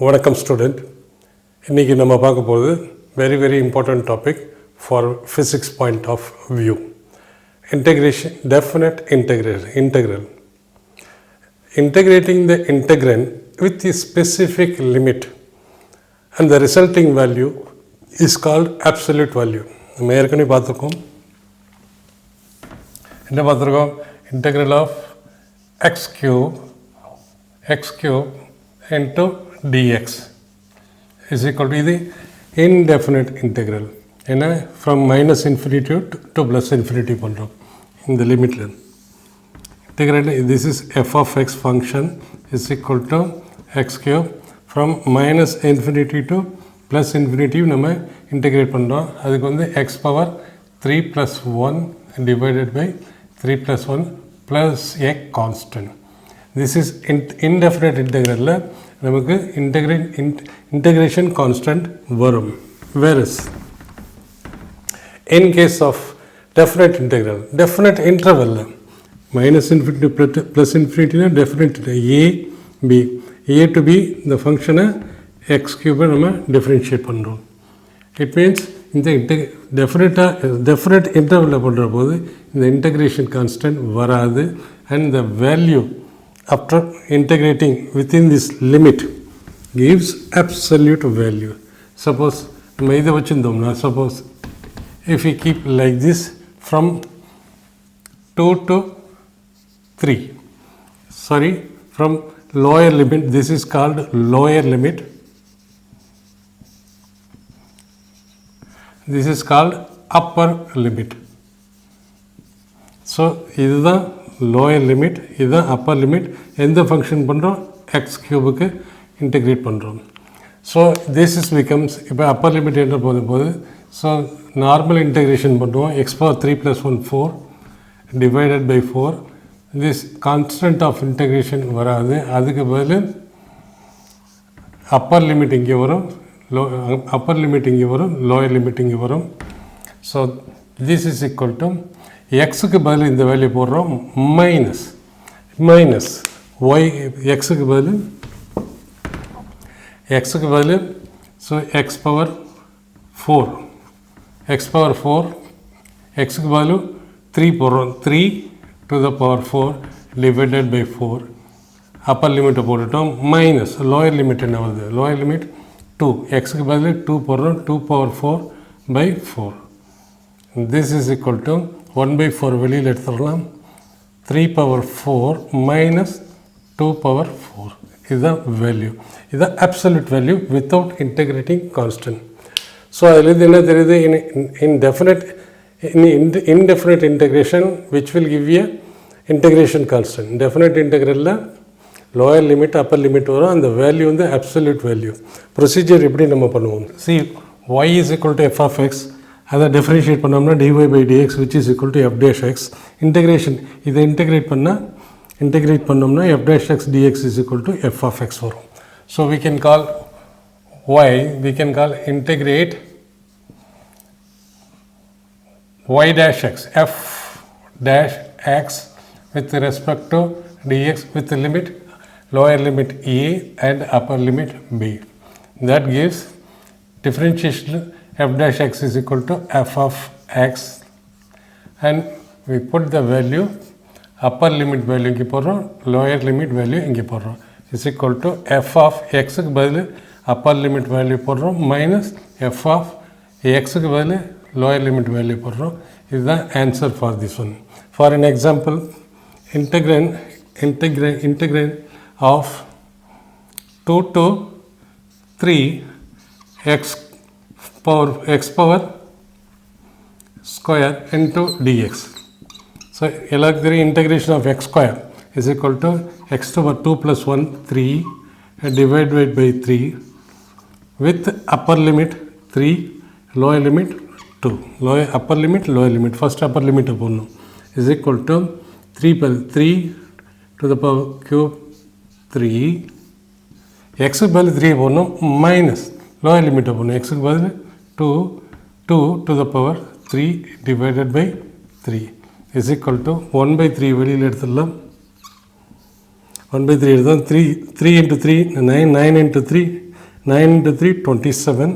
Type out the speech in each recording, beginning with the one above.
வணக்கம் ஸ்டூடெண்ட். இன்றைக்கி நம்ம பார்க்க போகிறது very important topic for physics point of view. Integration, definite integral. Integrating the integrand with a specific limit and the resulting value is called absolute value. நம்ம ஏற்கனவே பார்த்துருக்கோம். என்ன பார்த்துருக்கோம்? Integral of x cube into dx is equal to the indefinite integral. என்ன from minus infinity to plus infinity பண்ணுறோம் இந்த லிமிட்டில். Integrate, this is f of x function is equal to x cube from minus infinity to plus infinity நம்ம integrate பண்ணுறோம். அதுக்கு வந்து x power 3 plus 1 divided by 3 plus 1 plus a constant. This is indefinite integral. நமக்கு integration constant வரும். Whereas in case of definite integral, definite interval minus infinity plus infinity definite a to b the function x cube நம்ம differentiate பண்ணுறோம். It means இந்த definite interval பண்ணுற போது இந்த integration constant வராது and the value after integrating within this limit gives absolute value. Suppose நம்ம இதை வச்சுருந்தோம்னா, suppose if we keep like this from 2 to 3, sorry, from lower limit, this is called lower limit, this is called upper limit. So இதுதான் lower limit, இதுதான் upper limit. எந்த function பண்ணுறோம்? X கியூபுக்கு integrate பண்ணுறோம். So this is becomes, இப்போ upper limit என்ற போது so normal integration பண்ணுவோம். X power 3 + 1 4 divided by 4. This constant of integration வராது. அதுக்கு பதில் அப்பர் லிமிட் இங்கே வரும், அப்பர் லிமிட் இங்கே வரும், லோயர் லிமிட் இங்கே வரும். So this is equal to எக்ஸுக்கு பதில் இந்த வேல்யூ போடுறோம் மைனஸ் ஒய், எக்ஸுக்கு பதில் ஸோ எக்ஸ் பவர் 4 எக்ஸுக்கு பதில் 3 போடுறோம், 3 to the power 4 divided by 4. Appar லிமிட்டை போட்டுட்டோம். மைனஸ் லோயர் லிமிட் என்ன வருது? லோயர் லிமிட் 2, எக்ஸுக்கு பதில் 2 போடுறோம், 2 power 4 by 4. This is equal to 1/4 வெளியில் எடுத்துடலாம். 3 power 4 minus 2 power 4. இதுதான் வேல்யூ. இதுதான் absolute value without integrating constant. So அதுலேருந்து என்ன தெரியுது? indefinite integration which will give you integration constant. Definite integralல lower limit upper limit வரும். அந்த வேல்யூ வந்து absolute value. ப்ரொசீஜர் எப்படி நம்ம பண்ணுவோம்? See, y is equal to f of x, அதை டிஃபரன்ஷியேட் பண்ணோம்னா dy by dx which is equal to f dash x. Integration, இதை integrate பண்ணோம்னா f dash x dx is equal to f of x வரும். So we can call integrate y dash x, f dash x with respect to dx with the limit lower limit a and upper limit b. That gives differentiation f dash x is equal to f of x, and we put the value, upper limit value இங்கே போடுறோம், lower limit value இங்கே போடுறோம், is equal to f of xக்கு பதில் upper limit value போடுறோம் minus f of xக்கு பதில் lower limit value போடுறோம். இதுதான் answer for this one. For an example, integrand of 2 to 3 x power square into dx. So எல்லாருக்கும் தெரியும் integration of x square is equal to x to the power 2 plus 1 3 divided by 3 with upper limit 3, lower limit 2. Upper limit, lower limit. First upper limit போடணும். is equal to 3 to the power cube 3. x க்கு பதில் 3 போடணும் minus lower limit போடணும். x க்கு பதில் 2 to the power 3 divided by 3 is equal to 1/3 வெளியில் எடுத்துடலாம். 1/3 எடுத்தால் 3 into 3 9 into 3 9 into 3, 27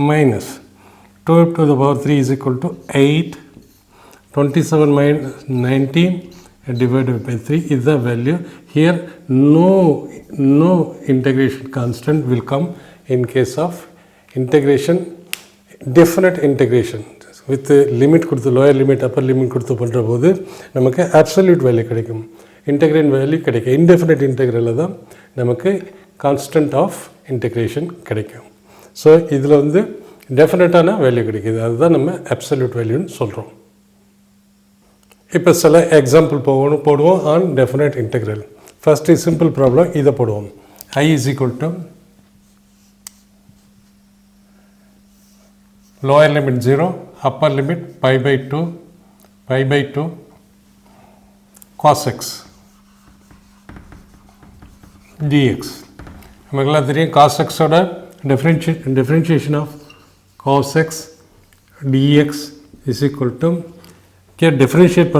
minus 2 to the power 3 is equal to 8. 27 minus 19 divided by 3 is the value. Here no integration constant will come in case of integration, definite integration. With limit கொடுத்து lower limit upper limit கொடுத்து பண்ணுற போது நமக்கு absolute value கிடைக்கும், integrand value கிடைக்கும். Indefinite integral தான் நமக்கு constant of integration கிடைக்கும். ஸோ இதில் வந்து டெஃபினட்டான வேல்யூ கிடைக்கிது, அதுதான் நம்ம absolute வேல்யூன்னு சொல்கிறோம். இப்போ சில எக்ஸாம்பிள் போடுவோம் on definite integral. First simple problem இதை போடுவோம். I is equal to lower limit 0, upper limit pi by 2 cos x dx. நமக்கெல்லாம் தெரியும் cos x ஓட differentiation of cos x dx is equal to differentiate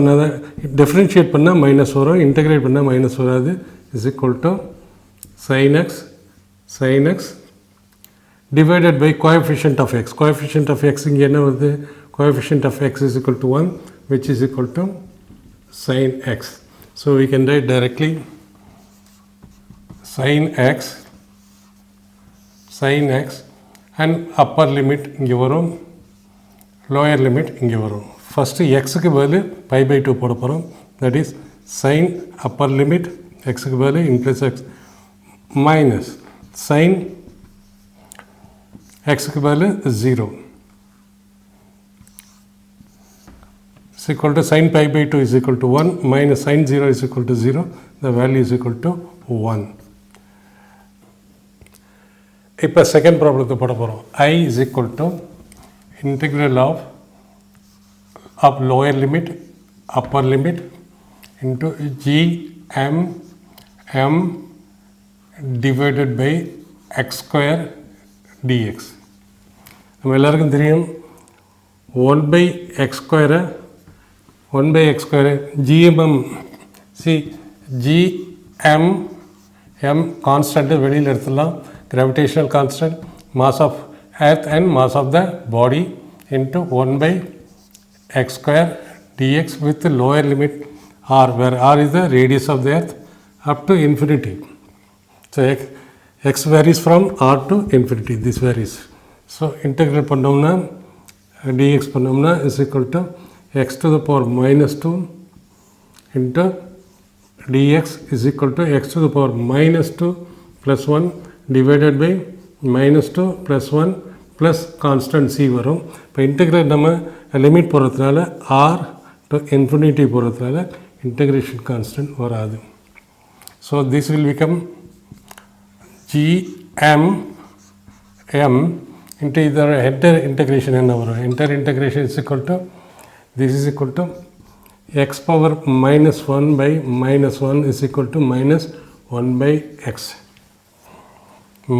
பண்ணால் minus வரும், integrate பண்ணால் minus வராது. Is equal to sin x divided by coefficient of x. Coefficient of x இங்கே என்ன வருது? Coefficient of x is equal to 1, which is equal to sin x. So we can write directly sin x and upper limit இங்கே வரும், lower limit இங்கே வரும். First எக்ஸுக்கு பதில் by by 2 போட போகிறோம். That is sine upper limit எக்ஸுக்கு பதில் இன்க்ளீஸ் எக்ஸ் மைனஸ் சைன் எக்ஸுக்கு பதில் 0 is equal to sin pi by 2 is equal to 1 minus sin 0 is equal to 0. The value is equal to 1. இப்போ செகண்ட் ப்ராப்ளத்தை போட போகிறோம். I is equal to integral of lower limit upper limit into g m divided by x square dx. நம்ம எல்லாருக்கும் தெரியும் 1 by x square gmm. see gm constant வெளியில் எடுத்துடலாம். gravitational constant, mass of earth and mass of the body into 1 by x square dx with the lower limit r, where r is the radius of the earth up to infinity. So x varies from r to infinity, this varies. So integral பண்ணோம்னா dx பண்ணோம்னா is equal to x to the power minus 2 into dx is equal to x to the power minus 2 plus 1 divided by minus 2 plus 1 plus constant c வரும். இப்போ integrate நம்ம limit போகிறதுனால r to infinity போகிறதுனால integration constant வராது. So this will become gm into either enter integration என்ன வரும்? Enter integration is equal to, this is equal to x power minus 1 by minus 1 is equal to minus 1 by x.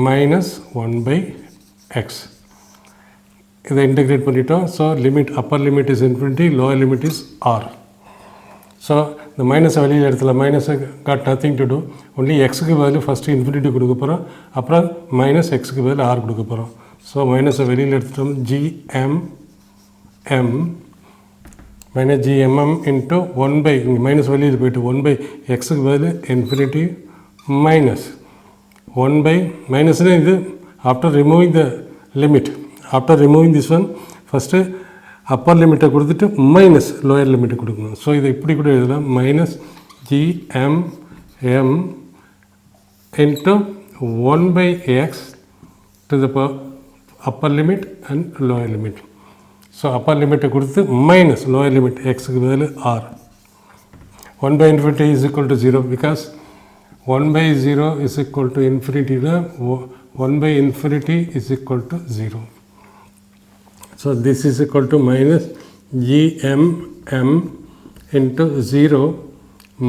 Minus 1 by x. இதை integrate பண்ணிட்டோம். So limit upper limit is infinity, lower limit is R. So இந்த மைனஸை வெளியில் இடத்துல மைனஸை got nothing to do, only எக்ஸுக்கு பதில் first infinity கொடுக்க போகிறோம், அப்புறம் மைனஸ் எக்ஸுக்கு பதில் ஆர் கொடுக்க போகிறோம். ஸோ மைனஸை வெளியில் எடுத்துட்டோம். gmm minus gmm into 1 by இங்கே மைனஸ் வெளியில் போய்ட்டு 1 by எக்ஸுக்கு பதில் இன்ஃபினிட்டி மைனஸ் 1 by மைனஸ்னால் இது after removing the limit. After removing this one first Appar லிமிட்டை கொடுத்துட்டு மைனஸ் லோயர் லிமிட்டை கொடுக்கணும். ஸோ இதை இப்படி கூட எழுதலாம், minus gmm into 1 by x to the upper limit and lower limit. So Appar லிமிட்டை கொடுத்து மைனஸ் லோயர் லிமிட் எக்ஸுக்கு பதில் R. 1 by infinity is equal to 0 because 1 by 0 is equal to infinity. 1 by infinity is equal to 0. So this is equal to minus gmm into 0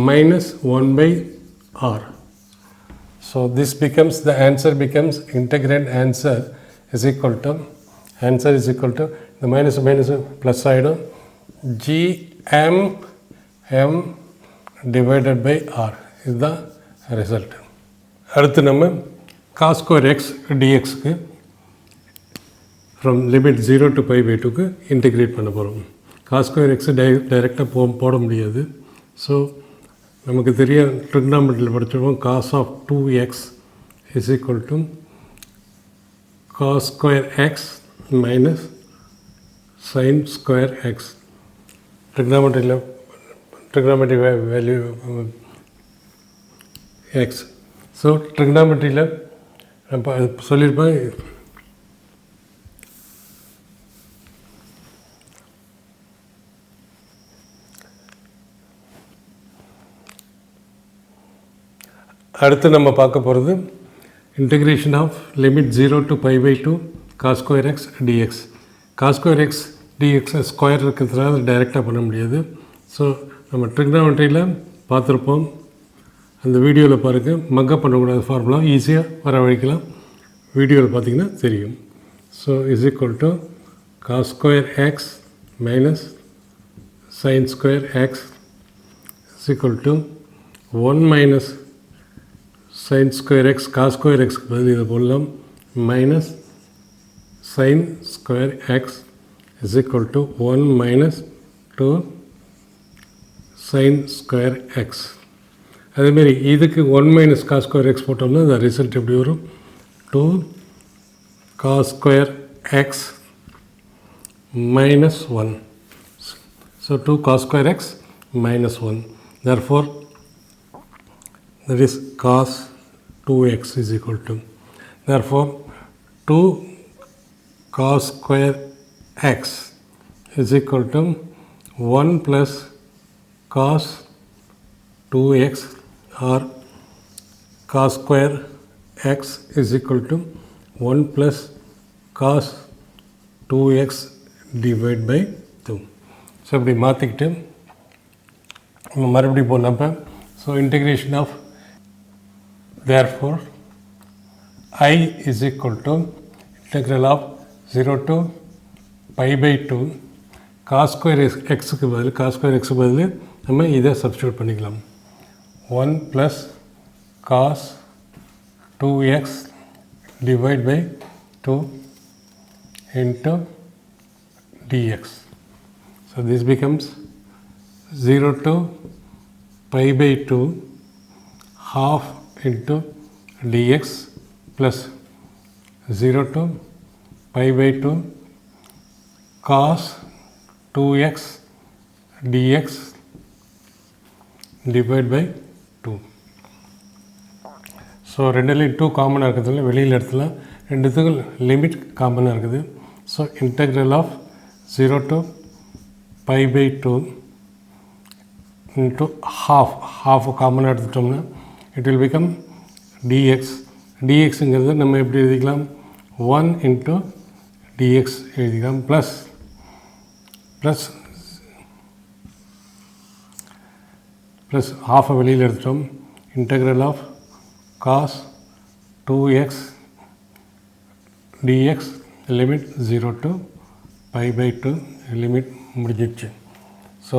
minus 1 by r. So this becomes, the answer becomes, integrand answer is equal to the minus plus side of gmm divided by r is the result. அடுத்து நம்ம cos square x dxக்கு from limit 0 to pi by 2க்கு integrate பண்ண போகிறோம். cos square x டைரெக்டாக போட முடியாது. So நமக்கு தெரிய ட்ரிக்னாமெட்ரியில் படிச்சிருக்கோம் cos of 2x is equal to cos square x minus sin square x. trigonometry value x. So ட்ரிக்னாமெட்ரியில் நம்ம சொல்லியிருப்பேன், அடுத்து நம்ம பார்க்க போகிறது integration of limit 0 to pi by 2 cos square x dx. cos square x dx square இருக்கிறதுனால அது டைரெக்டாக பண்ண முடியாது. ஸோ நம்ம ட்ரிக்னாமெட்ரியில் பார்த்துருப்போம், அந்த வீடியோவில் பாருங்கள். மக்கப் பண்ணக்கூடாது ஃபார்முலா, ஈஸியாக வர வழிக்கலாம். வீடியோவில் பார்த்தீங்கன்னா தெரியும். So is equal to cos square x minus sin square x is equal to 1 minus sin square x cos square x பதில் இதை போடலாம், minus sin square x is equal to 1 minus 2 sin square x. அதேமாரி இதுக்கு 1 minus cos square x போட்டோம்னா அந்த result எப்படி வரும்? 2 cos square x minus 1. So 2 cos square x minus 1. Therefore, that is cos 2x is equal to, therefore 2 cos square x is equal to 1 plus cos 2x or cos square x is equal to 1 plus cos 2x divided by 2. So இப்படி மாற்றிக்கிட்டு நம்ம மறுபடியும் போனப்போ, so integration of therefore I is equal to integral of 0 to pi by 2 cos square xக்கு பதில் cos square x பதில் நம்ம இதை substitute பண்ணிக்கலாம். 1 plus cos 2x divided by 2 into dx. So this becomes 0 to pi by 2 half into dx plus 0 to pi by 2 cos 2x dx divided by 2. So ரெண்டுலேயும் 2 காமனாக இருக்கிறதுல வெளியில் இடத்துல ரெண்டுத்துக்கும் லிமிட் காமனாக இருக்குது. So integral of 0 to pi by 2 into half காமனாக எடுத்துட்டோம்னா it will become dx. dxங்கிறது நம்ம எப்படி எழுதிக்கலாம்? 1 into dx எழுதிக்கலாம், ப்ளஸ் ஹாஃபை வெளியில் எடுத்துட்டோம். Integral of cos 2x dx limit 0 to pi by 2 limit முடிஞ்சிடுச்சு. ஸோ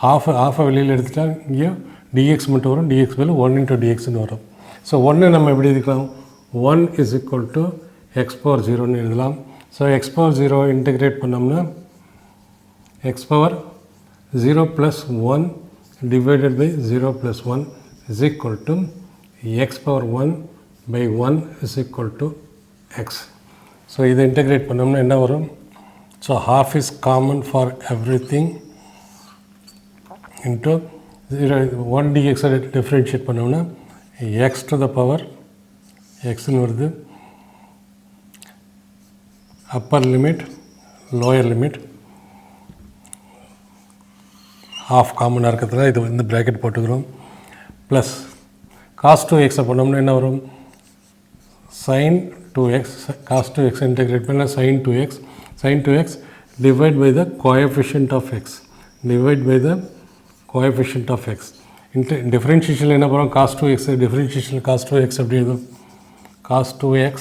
ஹாஃபை வெளியில் எடுத்துட்டா இங்கே dx மட்டும் வரும், dx மேலே 1 into dxன்னு வரும். ஸோ 1 நம்ம எப்படி எழுதிக்கலாம்? 1 is equal to x power 0ன்னு எழுதலாம். ஸோ x power 0 இன்டெகிரேட் பண்ணோம்னா x power 0 plus 1 divided by 0 plus 1 is equal to x power 1 by 1 is equal to x. So இதை இன்டெகிரேட் பண்ணோம்னா என்ன வரும்? So half is common for everything into 1 dx differentiate பண்ணோம்னா x to the power xன்னு வருது. Upper limit lower limit half காமனாக இருக்கிறதுனால இது வந்து ப்ராக்கெட் போட்டுக்கிறோம். ப்ளஸ் cos 2x பண்ணோம்னா என்ன வரும்? sin 2x cos 2x integrate பண்ணால் sin 2x divide by the coefficient of x divide by the coefficient of x. Differentiation என்ன பண்ணுறோம்? cos 2x differentiation cos 2x அப்படி எழுதும். cos 2x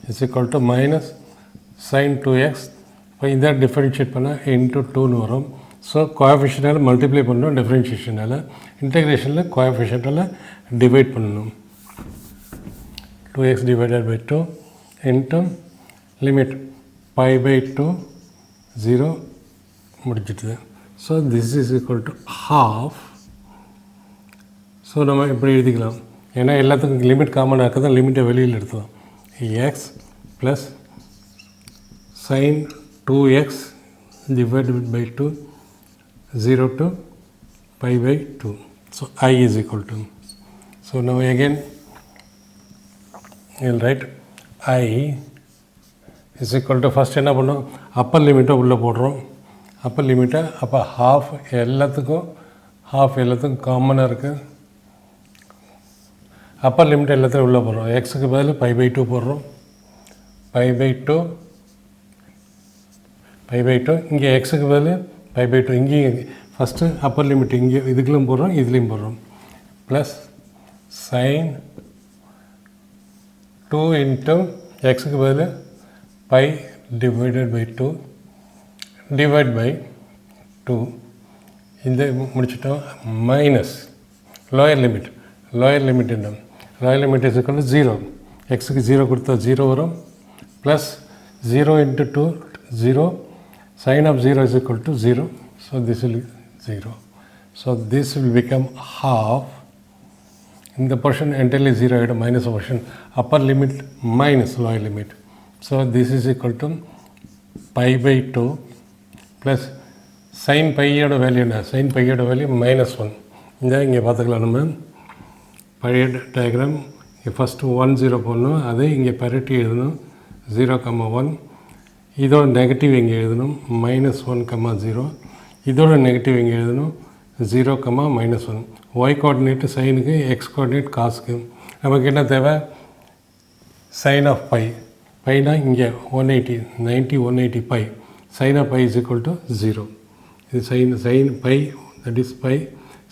is equal to minus sin 2x. இப்போ இதை differentiate பண்ணால் into 2ன்னு வரும். So கோஎஃபிஷியன்டால் multiply பண்ணணும், டிஃப்ரென்ஷியேஷனால் இன்டெகிரேஷனில் கோஎஃபிஷியன்டால் divide பண்ணணும். 2x divided by 2 into limit pi by 2 0 முடிச்சிட்டு. So this is equal to half. So நம்ம இப்படி எழுதிக்கலாம், ஏன்னா எல்லாத்துக்கும் லிமிட் காமனாக இருக்க தான் லிமிட்டை வெளியில் எடுத்துக்கலாம். X plus sin 2x divided by 2 0 to pi by 2. So I is equal to. So now again you will write I is equal to first என்ன பண்ணோம், அப்பர் லிமிட்டை உள்ளே போடுறோம். அப்பர் லிமிட்டை அப்போ ஹாஃப் எல்லாத்துக்கும் காமனாக இருக்குது. அப்பர் லிமிட்டை எல்லாத்தையும் உள்ளே போடுறோம். எக்ஸுக்கு பதில் பை பை 2 போடுறோம். பை பை 2 இங்கே எக்ஸுக்கு பதில் பை பை 2 இங்கேயும் ஃபஸ்ட்டு அப்பர் லிமிட் இங்கே இதுக்குள்ளும் போடுறோம், இதுலேயும் போடுறோம். ப்ளஸ் sin 2 இன்ட்டு எக்ஸுக்கு பதில் pi divided by 2 divide by 2 இந்த முடிச்சிட்டோம். மைனஸ் லோயர் லிமிட் என்ன, lower limit is equal to 0. எக்ஸுக்கு 0 கொடுத்தா 0 வரும். Plus 0 into 2 0. sin of 0 is equal to 0. So this will be 0. So this will become half. In the portion entirely 0 at minus portion, upper limit minus lower limit. So this is equal to pi by 2 plus sin pi ஓட value என்ன, sin pi ஓட value -1. இந்த இங்கே பார்த்துக்கலாம், நம்ம பழைய diagram first 1 0 போடணும், அதை இங்கே பரட்டி எழுதணும் 0,1. இதோட நெகட்டிவ் இங்கே எழுதணும் -1, 0. இதோட நெகட்டிவ் இங்கே எழுதணும் 0, -1. ஒய் கோஆர்டினேட்டு சைனுக்கு, எக்ஸ் கோஆர்டினேட் காசுக்கு. நமக்கு என்ன தேவை, சைன் ஆஃப் பை. பைனா இங்கே 180 pi. Sine of pi is equal to 0. இது sine pi, that is pi.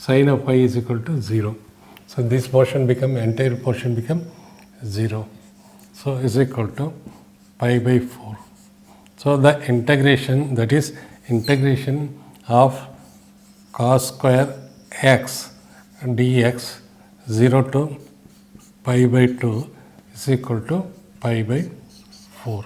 Sine of pi is equal to 0. So this entire portion become 0. So is equal to pi by 4. So the integration, that is integration of cos square x dx 0 to pi by 2 is equal to pi by 4.